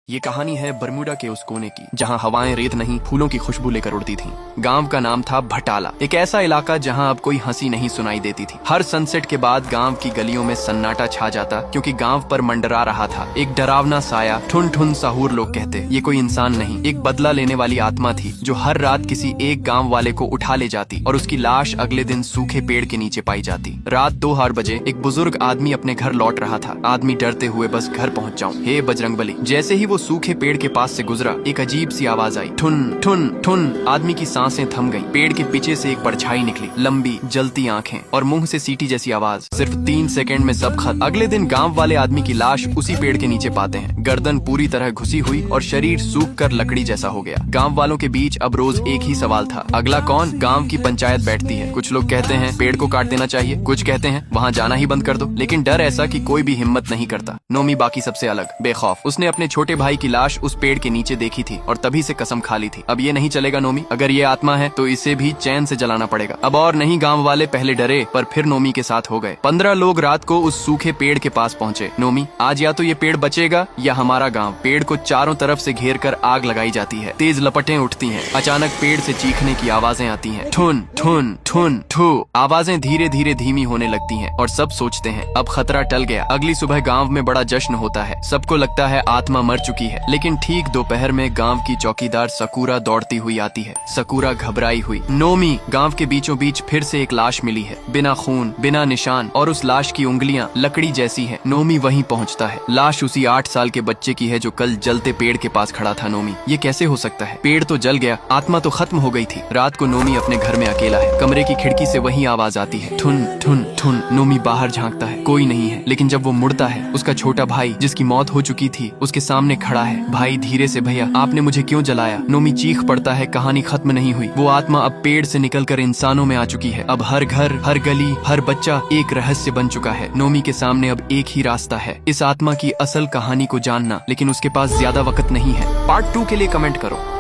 ये कहानी है बरमूडा के उस कोने की जहाँ हवाएं रेत नहीं फूलों की खुशबू लेकर उड़ती थीं। गांव का नाम था भटाला, एक ऐसा इलाका जहाँ अब कोई हंसी नहीं सुनाई देती थी। हर सनसेट के बाद गांव की गलियों में सन्नाटा छा जाता, क्योंकि गांव पर मंडरा रहा था एक डरावना साया। ठुन ठुन साहूर लोग कहते। ये कोई इंसान नहीं, एक बदला लेने वाली आत्मा थी जो हर रात किसी एक गाँव वाले को उठा ले जाती और उसकी लाश अगले दिन सूखे पेड़ के नीचे पाई जाती। रात 2 बजे एक बुजुर्ग आदमी अपने घर लौट रहा था। आदमी डरते हुए बस घर पहुँच जाऊँ हे बजरंगबली। जैसे ही वो सूखे पेड़ के पास से गुजरा, एक अजीब सी आवाज आई, ठुन ठुन ठुन। आदमी की सांसें थम गईं। पेड़ के पीछे से एक परछाई निकली, लंबी जलती आंखें और मुंह से सीटी जैसी आवाज। सिर्फ 3 सेकंड में सब खत्म। अगले दिन गांव वाले आदमी की लाश उसी पेड़ के नीचे पाते हैं, गर्दन पूरी तरह घुसी हुई और शरीर सूख कर लकड़ी जैसा हो गया। गाँव वालों के बीच अब रोज एक ही सवाल था, अगला कौन? गाँव की पंचायत बैठती है। कुछ लोग कहते हैं पेड़ को काट देना चाहिए, कुछ कहते हैं वहाँ जाना ही बंद कर दो, लेकिन डर ऐसा कि कोई भी हिम्मत नहीं करता। नोमी बाकी सबसे अलग, बेखौफ। उसने अपने छोटे भाई की लाश उस पेड़ के नीचे देखी थी और तभी से कसम खा ली थी, अब ये नहीं चलेगा नोमी, अगर ये आत्मा है तो इसे भी चैन से जलाना पड़ेगा। अब और नहीं। गांव वाले पहले डरे पर फिर नोमी के साथ हो गए। 15 लोग रात को उस सूखे पेड़ के पास पहुंचे। नोमी, आज या तो ये पेड़ बचेगा या हमारा गांव। पेड़ को चारों तरफ से घेर कर आग लगाई जाती है। तेज लपटें उठती हैं। अचानक पेड़ से चीखने की आवाजें आती हैं, ठुन ठुन ठुन ठू। आवाजें धीरे धीरे धीमी होने लगती हैं और सब सोचते हैं अब खतरा टल गया। अगली सुबह गांव में बड़ा जश्न होता है। सबको लगता है आत्मा मर चुकी है, लेकिन ठीक दोपहर में गांव की चौकीदार सकूरा दौड़ती हुई आती है। सकूरा घबराई हुई, नोमी, गांव के बीचों बीच फिर से एक लाश मिली है, बिना खून, बिना निशान, और उस लाश की उंगलियां लकड़ी जैसी हैं। नोमी वहीं पहुंचता है। लाश उसी 8 साल के बच्चे की है जो कल जलते पेड़ के पास खड़ा था। नोमी, ये कैसे हो सकता है? पेड़ तो जल गया, आत्मा तो खत्म हो गई थी। रात को नोमी अपने घर में अकेला है। कमरे की खिड़की से वही आवाज आती है, ठुन ठुन ठुन। नोमी बाहर झांकता है, कोई नहीं है, लेकिन जब वो मुड़ता है, उसका छोटा भाई जिसकी मौत हो चुकी थी उसके सामने खड़ा है। भाई धीरे से, भैया आपने मुझे क्यों जलाया? नोमी चीख पड़ता है, कहानी खत्म नहीं हुई। वो आत्मा अब पेड़ से निकलकर इंसानों में आ चुकी है। अब हर घर, हर गली, हर बच्चा एक रहस्य बन चुका है। नोमी के सामने अब एक ही रास्ता है, इस आत्मा की असल कहानी को जानना, लेकिन उसके पास ज्यादा वक्त नहीं है। पार्ट 2 के लिए कमेंट करो।